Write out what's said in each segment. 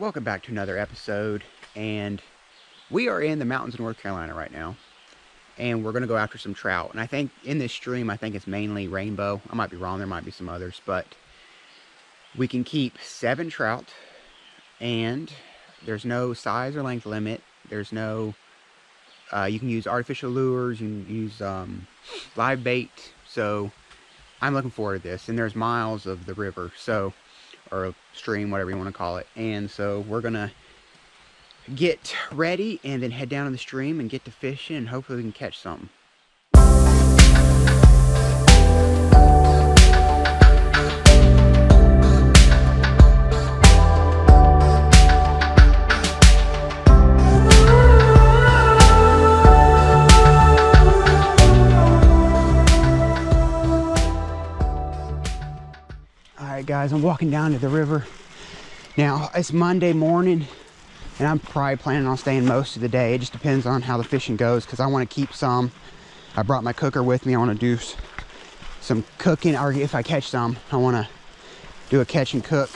welcome back to another episode. And we are in the mountains of North Carolina right now, and we're going to go after some trout. And I think in this stream, I think it's mainly rainbow. I might be wrong, there might be some others, but we can keep 7 trout, and there's no size or length limit. There's no you can use artificial lures, you can use live bait. So I'm looking forward to this. And there's miles of the river, so, or stream, whatever you want to call it. And so we're gonna get ready and then head down to the stream and get to fishing, and hopefully we can catch something. Alright guys, I'm walking down to the river. Now, it's Monday morning, and I'm probably planning on staying most of the day. It just depends on how the fishing goes, because I want to keep some. I brought my cooker with me. I want to do some cooking, or if I catch some, I want to do a catch and cook,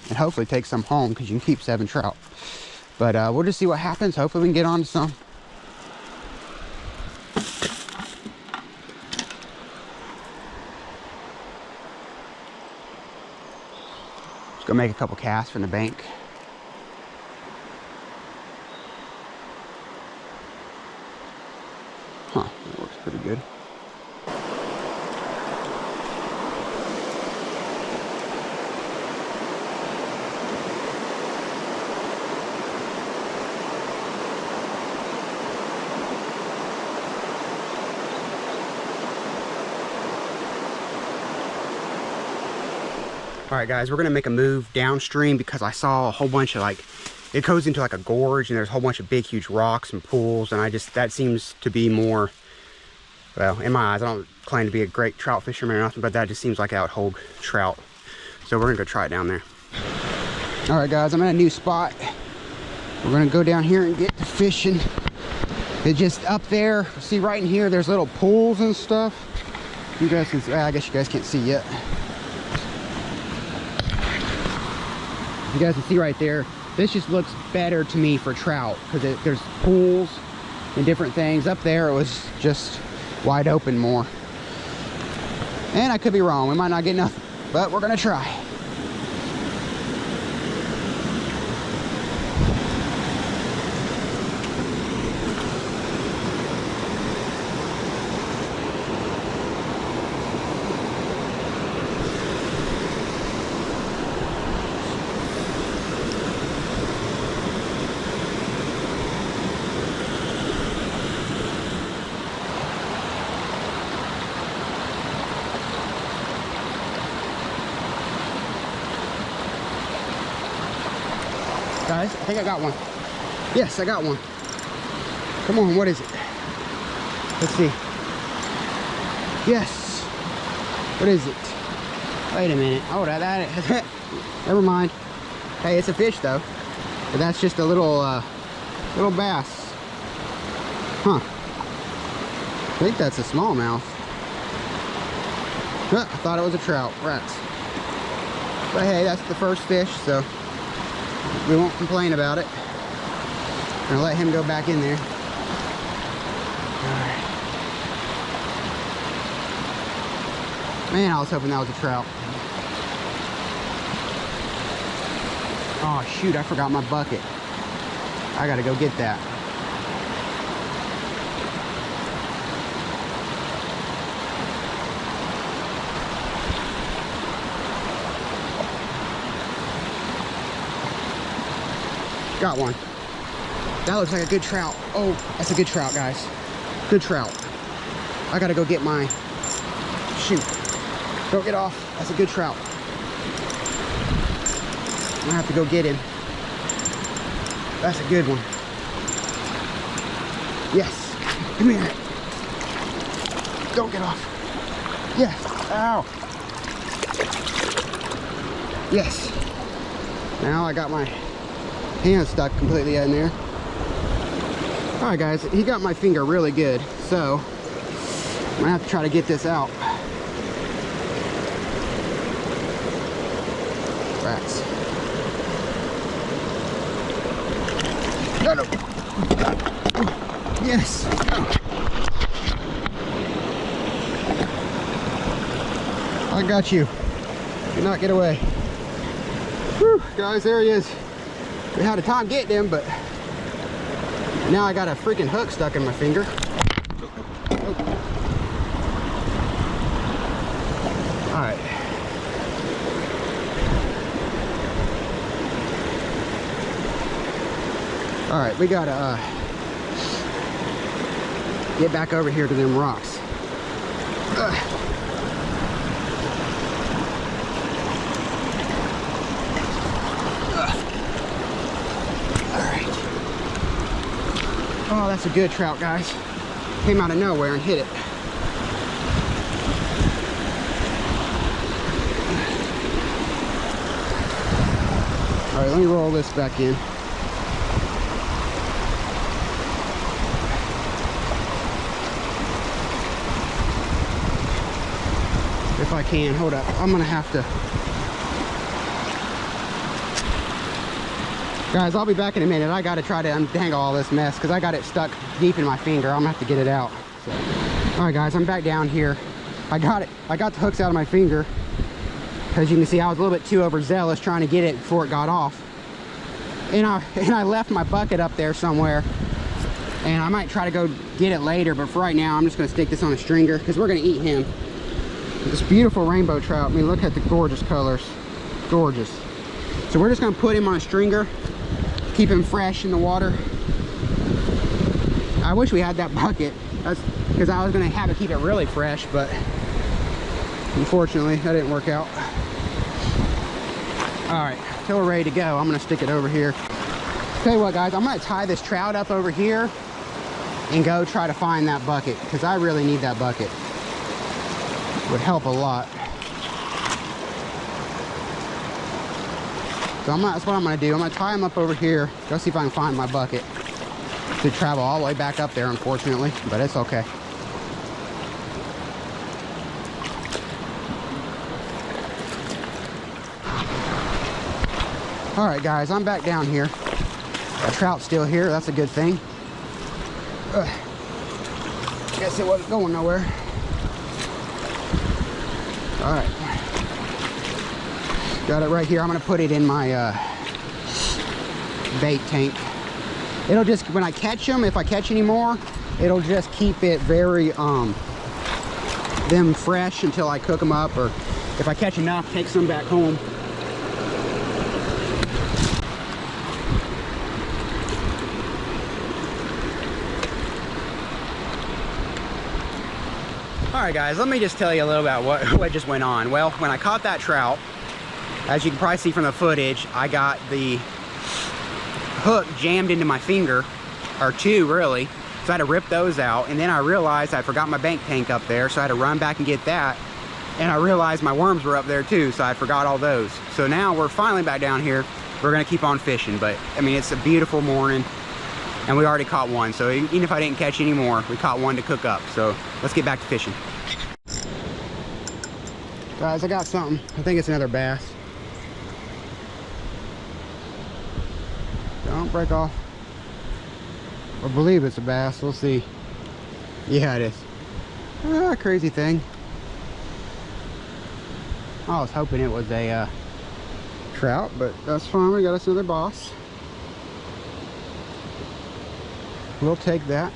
and hopefully take some home, because you can keep 7 trout. But we'll just see what happens. Hopefully we can get on to some. Go make a couple casts from the bank. Huh, that looks pretty good. All right guys, we're gonna make a move downstream, because I saw a whole bunch of, it goes into like a gorge, and there's a whole bunch of big huge rocks and pools, and that seems to be more, well, in my eyes, I don't claim to be a great trout fisherman or nothing, but that just seems like I would hold trout. So we're gonna go try it down there. All right guys, I'm at a new spot. We're gonna go down here and get to fishing. It's just up there, see right in here, there's little pools and stuff. You guys can see, I guess you guys can't see yet. You guys can see right there, this just looks better to me for trout, because there's pools and different things. Up there it was just wide open more. And I could be wrong, we might not get nothing, but we're gonna try. Guys, I think I got one. Yes, I got one. Come on, what is it? Let's see. Yes. What is it? Wait a minute. Oh, that never mind. Hey, it's a fish though. But that's just a little little bass. Huh. I think that's a smallmouth. Huh, I thought it was a trout. Rats. But hey, that's the first fish, so we won't complain about it. I'm gonna let him go back in there. Alright. Man, I was hoping that was a trout. Oh shoot, I forgot my bucket. I gotta go get that. Got one. That looks like a good trout. Oh, that's a good trout, guys. Good trout. I gotta go get my, shoot. Don't get off. That's a good trout. I'm gonna have to go get him. That's a good one. Yes. Come here. Don't get off. Yes. Ow. Yes. Now I got my hand stuck completely in there. All right guys, he got my finger really good, so I'm gonna have to try to get this out. Rats. No, no. Yes. I got you. Do not get away. Whew, guys, there he is. We had a time getting him, but now I got a freaking hook stuck in my finger. All right. All right, we gotta get back over here to them rocks. Oh, that's a good trout, guys. Came out of nowhere and hit it. All right, let me roll this back in. If I can, hold up. I'm gonna have to. Guys, I'll be back in a minute. I gotta try to untangle all this mess because I got it stuck deep in my finger. I'm gonna have to get it out. So. All right, guys, I'm back down here. I got it. I got the hooks out of my finger. As you can see, I was a little bit too overzealous trying to get it before it got off. And I left my bucket up there somewhere. And I might try to go get it later, but for right now, I'm just gonna stick this on a stringer because we're gonna eat him. This beautiful rainbow trout. I mean, look at the gorgeous colors. Gorgeous. So we're just gonna put him on a stringer. Keep him fresh in the water. I wish we had that bucket. That's because I was gonna have to keep it really fresh, but unfortunately that didn't work out. All right, till we're ready to go, I'm gonna stick it over here. Tell you what, guys, I'm gonna tie this trout up over here and go try to find that bucket because I really need that bucket. Would help a lot. So that's what I'm gonna do. I'm gonna tie him up over here, go see if I can find my bucket. To travel all the way back up there, unfortunately, but it's okay. All right, guys, I'm back down here. The trout's still here, that's a good thing. Guess it wasn't going nowhere. All right. Got it right here. I'm gonna put it in my bait tank. It'll just, when I catch them, if I catch any more, it'll just keep it very, them fresh until I cook them up, or if I catch enough, take some back home. All right, guys, let me just tell you a little about what just went on. Well, when I caught that trout, as you can probably see from the footage, I got the hook jammed into my finger, or two really, so I had to rip those out, and then I realized I forgot my bank tank up there, so I had to run back and get that, and I realized my worms were up there too, so I forgot all those. So now we're finally back down here. We're gonna keep on fishing, but I mean, it's a beautiful morning, and we already caught one, so even if I didn't catch any more, we caught one to cook up. So let's get back to fishing. Guys, I got something. I think it's another bass. Don't break off. I believe it's a bass. We'll see. Yeah, it is. Ah, crazy thing. I was hoping it was a trout, but that's fine. We got us another boss. We'll take that.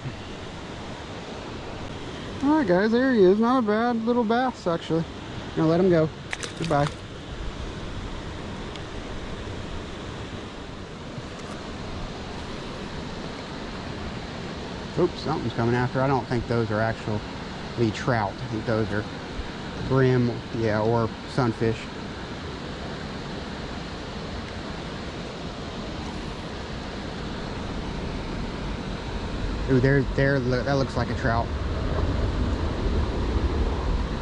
All right, guys, there he is. Not a bad little bass, actually. I'm gonna let him go. Goodbye. Oops, something's coming after. I don't think those are actually trout. I think those are brim, yeah, or sunfish. Ooh, there, that looks like a trout.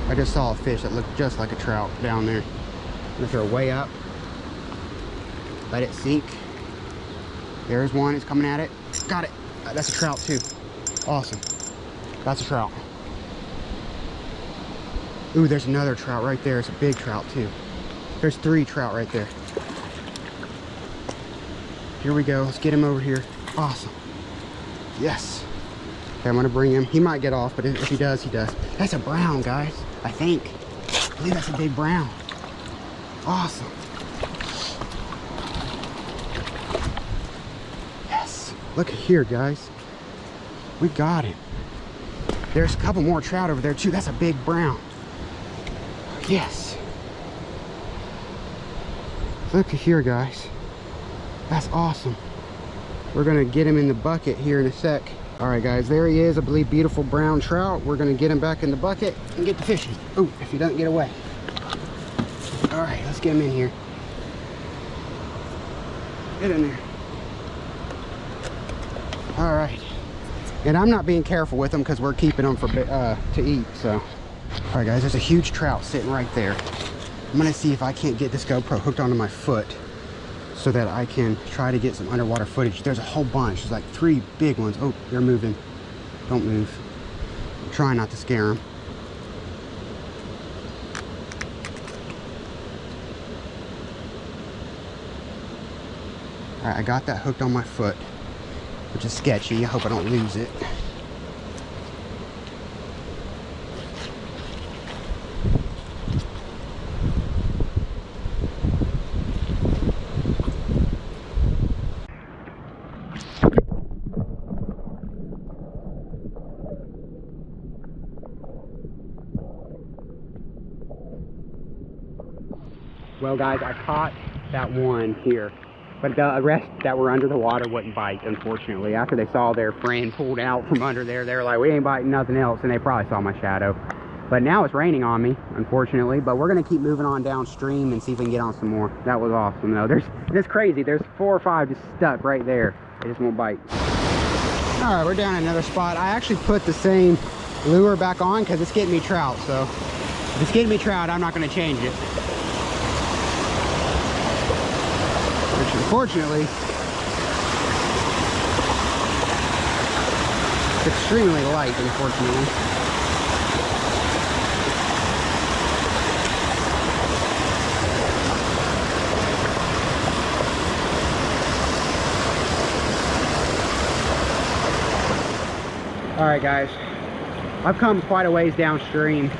I just saw a fish that looked just like a trout down there. I'm gonna throw way up. Let it sink. There's one, it's coming at it. Got it. That's a trout too. Awesome. That's a trout. Ooh, there's another trout right there. It's a big trout too. There's 3 trout right there. Here we go. Let's get him over here. Awesome. Yes. Okay, I'm gonna bring him. He might get off, but if he does, he does. That's a brown, guys. I think. I believe that's a big brown. Awesome. Yes. Look here, guys. We got him. There's a couple more trout over there too. That's a big brown. Yes. Look here, guys. That's awesome. We're gonna get him in the bucket here in a sec. All right, guys, there he is. I believe beautiful brown trout. We're gonna get him back in the bucket and get to fishing. Oh, if he doesn't get away. All right, let's get him in here. Get in there. All right. And I'm not being careful with them because we're keeping them for to eat, so. All right, guys, there's a huge trout sitting right there. I'm gonna see if I can't get this GoPro hooked onto my foot so that I can try to get some underwater footage. There's a whole bunch. There's like 3 big ones. Oh, they're moving. Don't move. I'm trying not to scare them. All right, I got that hooked on my foot, which is sketchy. I hope I don't lose it. Well, guys, I caught that one here, but the rest that were under the water wouldn't bite, unfortunately. After they saw their friend pulled out from under there, they were like, we ain't biting nothing else, and they probably saw my shadow. But now it's raining on me, unfortunately, but we're going to keep moving on downstream and see if we can get on some more. That was awesome, though. It's crazy. There's 4 or 5 just stuck right there. They just won't bite. All right, we're down at another spot. I actually put the same lure back on because it's getting me trout, so if it's getting me trout, I'm not going to change it. Which unfortunately, it's extremely light, unfortunately. All right, guys, I've come quite a ways downstream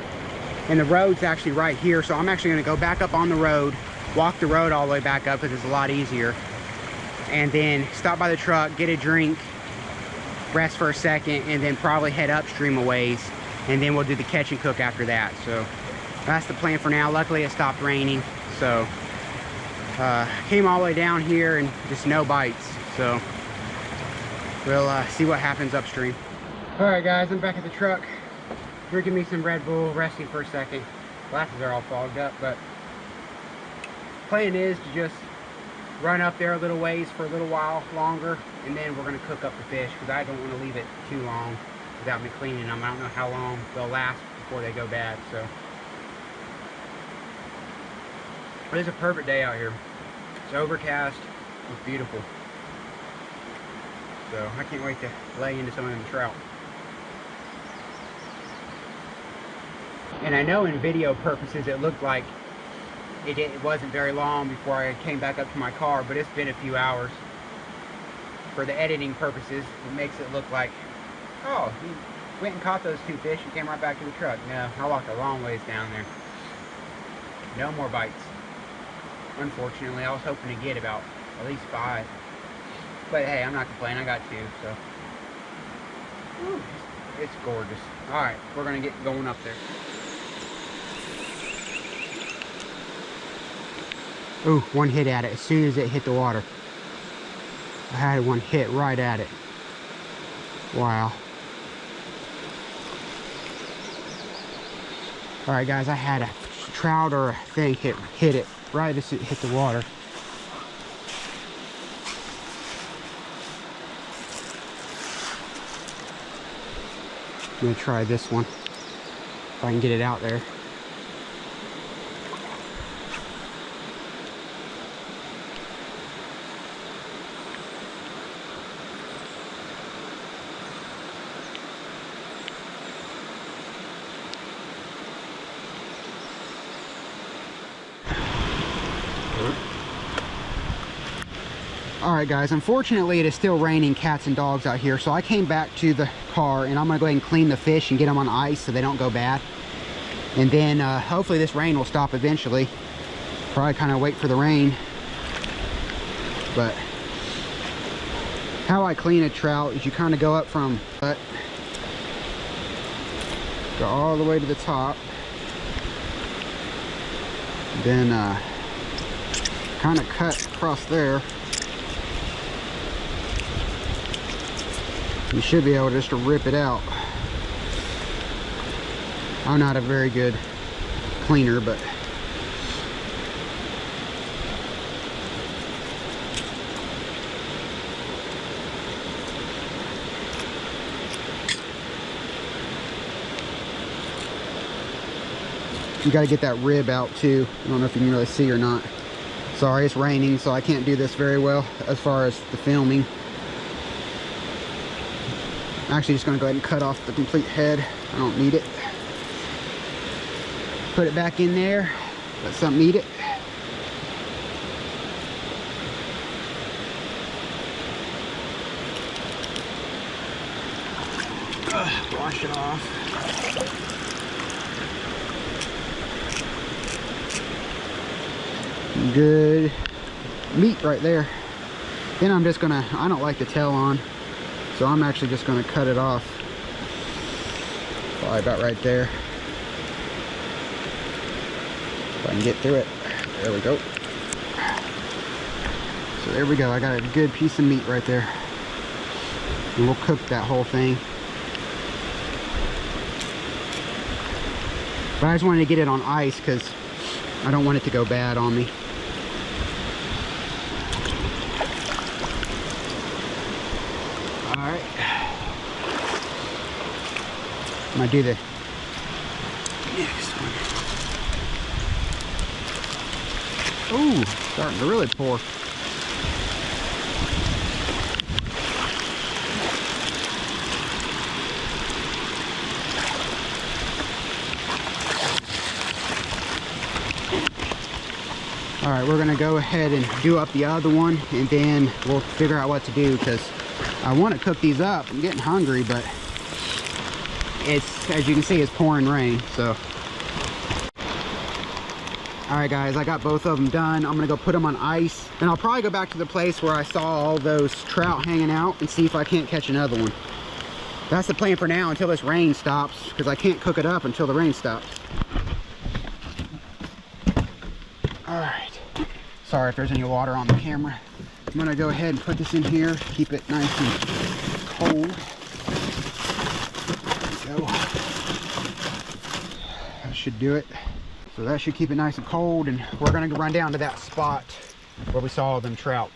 and the road's actually right here, so I'm actually going to go back up on the road, walk the road all the way back up because it's a lot easier, and then stop by the truck, get a drink, rest for a second, and then probably head upstream a ways, and then we'll do the catch and cook after that. So that's the plan for now. Luckily it stopped raining, so came all the way down here and just no bites, so we'll see what happens upstream. All right, guys, I'm back at the truck, drinking me some Red Bull, resting for a second. Glasses are all fogged up, but plan is to just run up there a little ways for a little while longer, and then we're going to cook up the fish because I don't want to leave it too long without me cleaning them. I don't know how long they'll last before they go bad. So, but it's a perfect day out here. It's overcast. It's beautiful. So I can't wait to lay into some of them trout. And I know in video purposes it looked like it wasn't very long before I came back up to my car, but it's been a few hours. For the editing purposes, it makes it look like, oh, he went and caught those 2 fish and came right back to the truck. No, I walked a long ways down there. No more bites. Unfortunately, I was hoping to get about at least 5. But hey, I'm not complaining, I got 2, so. Whew, it's gorgeous. All right, we're gonna get going up there. Ooh, one hit at it as soon as it hit the water. I had one hit right at it. Wow. All right, guys, I had a trout or a thing hit it right as it hit the water. I'm gonna try this one, if I can get it out there. All right, guys, unfortunately it is still raining cats and dogs out here, so I came back to the car and I'm gonna go ahead and clean the fish and get them on ice so they don't go bad. And then hopefully this rain will stop eventually. Probably kind of wait for the rain. But how I clean a trout is you kind of go up from butt, go all the way to the top, then kind of cut across there. You should be able just to rip it out. I'm not a very good cleaner, but you got to get that rib out too. I don't know if you can really see or not. Sorry, it's raining, so I can't do this very well as far as the filming. I'm actually just going to go ahead and cut off the complete head. I don't need it. Put it back in there. Let something eat it. Wash it off. Good meat right there. Then I'm just gonna, I don't like the tail on, so I'm actually just gonna cut it off. Probably about right there. If I can get through it. There we go. So there we go. I got a good piece of meat right there. And we'll cook that whole thing. But I just wanted to get it on ice because I don't want it to go bad on me. Alright. I'm gonna do the next one. Ooh, starting to really pour. All right, we're gonna go ahead and do up the other one, and then we'll figure out what to do because I want to cook these up. I'm getting hungry, but it's, as you can see, it's pouring rain. So, all right, guys, I got both of them done. I'm gonna go put them on ice, and I'll probably go back to the place where I saw all those trout hanging out and see if I can't catch another one. That's the plan for now until this rain stops, because I can't cook it up until the rain stops. All right. Sorry if there's any water on the camera. I'm gonna go ahead and put this in here, keep it nice and cold. There we go. That should do it. So that should keep it nice and cold, and we're gonna run down to that spot where we saw them trout.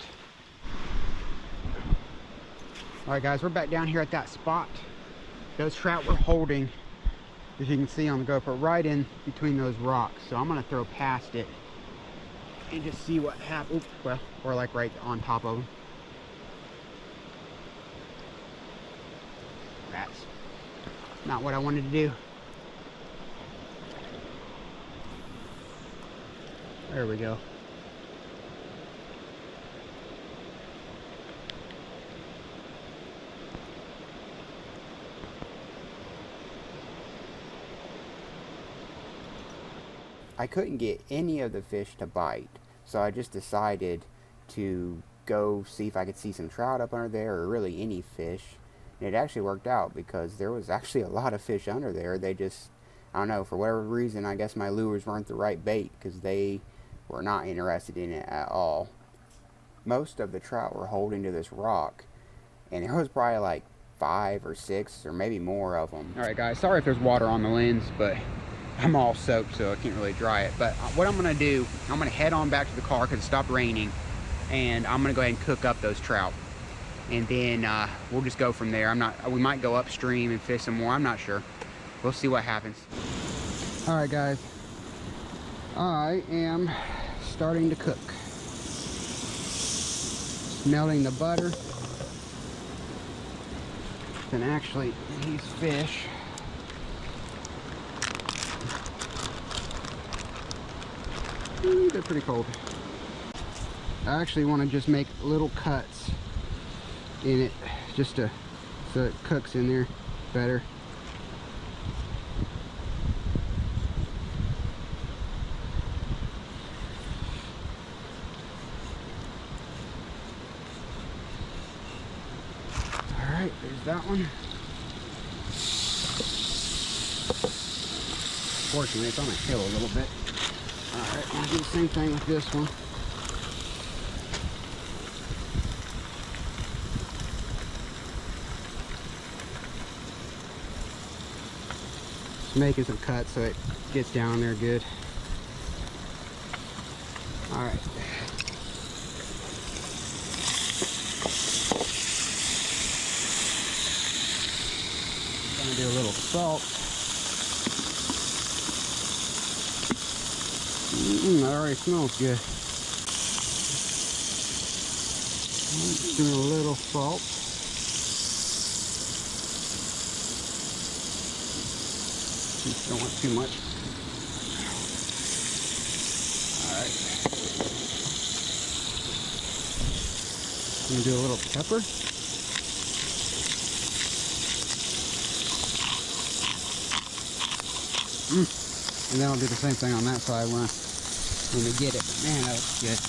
All right, guys, we're back down here at that spot. Those trout we're holding, as you can see on the GoPro, right in between those rocks. So I'm gonna throw past it and just see what happens. Well, or like right on top of them. That's not what I wanted to do. There we go. I couldn't get any of the fish to bite, so I just decided to go see if I could see some trout up under there, or really any fish. And it actually worked out because there was actually a lot of fish under there. They just, I don't know, for whatever reason, I guess my lures weren't the right bait because they were not interested in it at all. Most of the trout were holding to this rock, and there was probably like 5 or 6 or maybe more of them. All right, guys, sorry if there's water on the lens, but I'm all soaked, so I can't really dry it. But what I'm gonna do, I'm gonna head on back to the car because it stopped raining, and I'm gonna go ahead and cook up those trout, and then we'll just go from there. We might go upstream and fish some more. I'm not sure. We'll see what happens. All right, guys, I am starting to cook. Melting the butter. And actually, these fish, they're pretty cold. I actually want to just make little cuts in it, just so it cooks in there better. Alright, there's that one. Fortunately, it's on a hill a little bit. Alright, I'll do the same thing with this one. Just making some cuts so it gets down there good. Alright. Gonna do a little salt. That already smells good. Just doing a little salt. Just don't want too much. Alright. I'm gonna do a little pepper. And then I'll do the same thing on that side when we get it. Man, that looks good.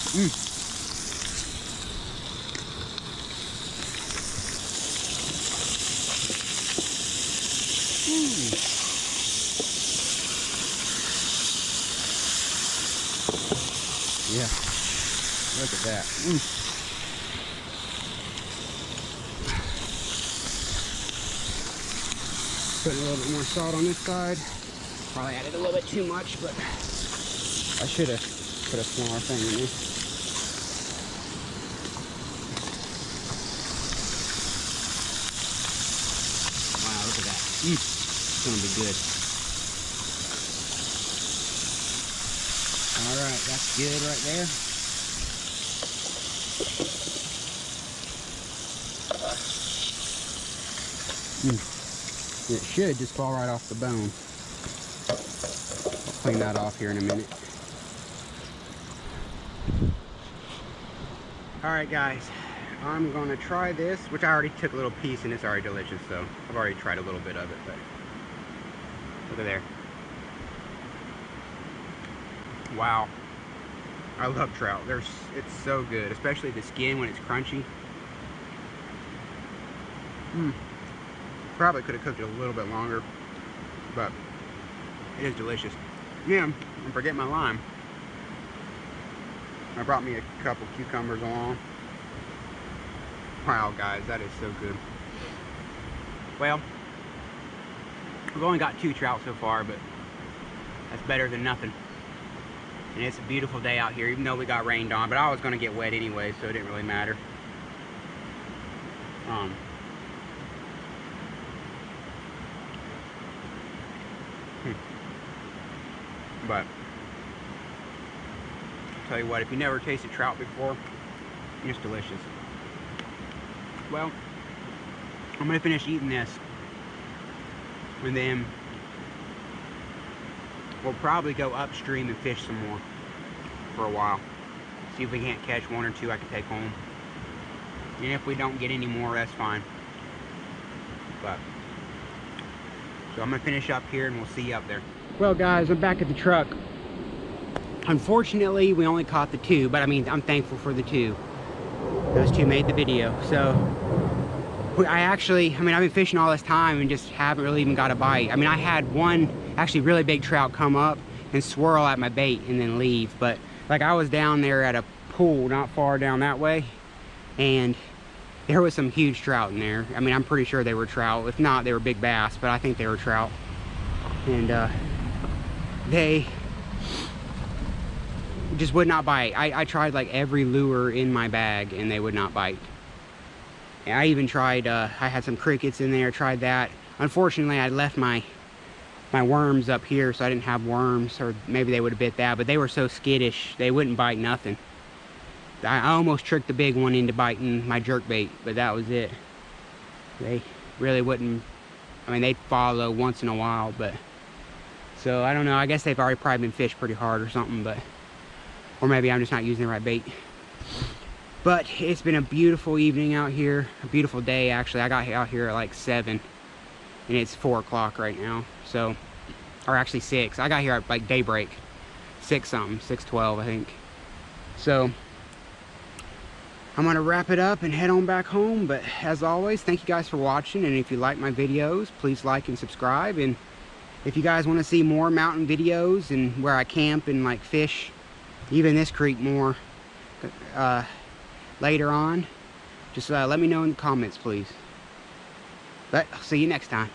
Yeah, look at that. Putting a little bit more salt on this side. Probably added a little bit too much, but I should have put a smaller thing in there. Wow, look at that. It's gonna be good. All right, that's good right there. It should just fall right off the bone. I'll clean that off here in a minute. Alright guys, I'm gonna try this, which I already took a little piece and it's already delicious, so I've already tried a little bit of it, but look at there. Wow. I love trout. It's so good, especially the skin when it's crunchy. Probably could have cooked it a little bit longer, but it is delicious. Yeah, I forget my lime. I brought me a couple cucumbers along. Wow, guys, that is so good. Well, we've only got 2 trout so far, but that's better than nothing. And it's a beautiful day out here, even though we got rained on, but I was going to get wet anyway, so it didn't really matter. But I'll tell you what, if you never tasted trout before, it's delicious. Well, I'm gonna finish eating this, and then we'll probably go upstream and fish some more for a while. See if we can't catch 1 or 2 I can take home. And if we don't get any more, that's fine. But so I'm gonna finish up here and we'll see you up there. Well guys, I'm back at the truck. Unfortunately, we only caught the 2, but I mean, I'm thankful for the 2. Those 2 made the video. So I've been fishing all this time and just haven't really even got a bite. I mean, I had one actually really big trout come up and swirl at my bait and then leave. But like, I was down there at a pool not far down that way, and there was some huge trout in there. I mean, I'm pretty sure they were trout. If not, they were big bass, but I think they were trout. And they just would not bite. I tried like every lure in my bag and they would not bite. And I even tried, I had some crickets in there, tried that. Unfortunately, I left my worms up here, so I didn't have worms, or maybe they would have bit that, but they were so skittish, they wouldn't bite nothing. I almost tricked the big one into biting my jerkbait, but that was it. They really wouldn't, I mean, they'd follow once in a while, but, so I don't know, I guess they've already probably been fished pretty hard or something, but, or maybe I'm just not using the right bait. But it's been a beautiful evening out here, a beautiful day actually. I got out here at like 7 and it's 4 o'clock right now, so, or actually 6. I got here at like daybreak, 6 something, 6:12 I think. So I'm gonna wrap it up and head on back home. But as always, thank you guys for watching, and if you like my videos, please like and subscribe. And if you guys want to see more mountain videos and where I camp and like fish, even this creek more later on, just let me know in the comments, please. But I'll see you next time.